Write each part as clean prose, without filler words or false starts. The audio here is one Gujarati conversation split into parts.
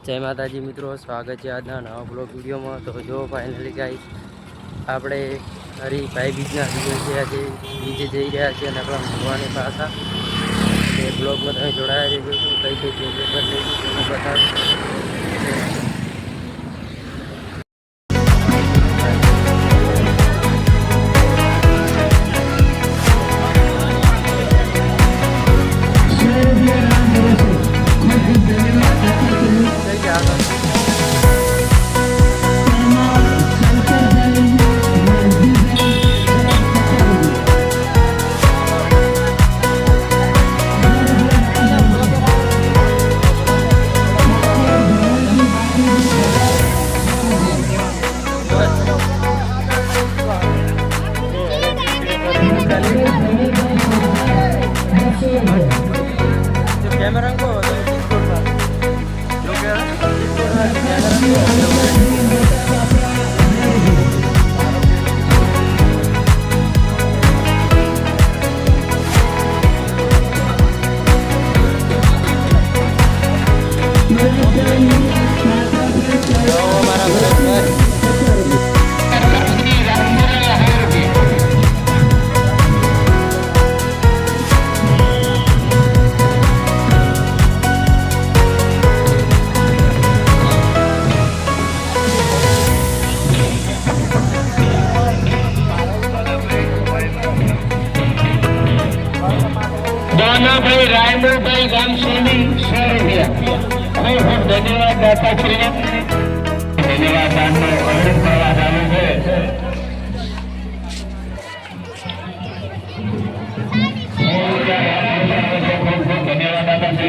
જય માતાજી મિત્રો, સ્વાગત છે આજના નવા બ્લોગ વિડીયોમાં। તો જો ફાઇનલી ગાઈસ આપણે હરીભાઈ બીજના દિવસે આજે બીજે જઈ રહ્યા છીએ અને આપણા ભગવાનની પાછા એ બ્લોગમાં તમે જોડાયા રહેજો। કઈ કઈ ચેન્જો કરી લઈશું તમને બતાવીશ। कैमरा को जो भाई रायमल भाई गाम सोनी 100 रुपया भाई बहुत धन्यवाद दाता श्री धन्यवाद दानो अमृत प्रवाह चालू है धन्यवाद दाता श्री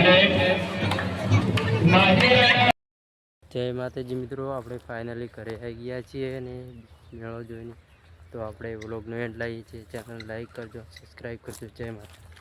जय माताजी मित्रों આપણે ફાઇનલી ઘરે આવી ગયા છીએ અને મેળો જોઈને તો આપણે વ્લોગનો એન્ડ લાવીએ છીએ। ચેનલ લાઈક કરજો, સબસ્ક્રાઇબ કરજો। જય માતા।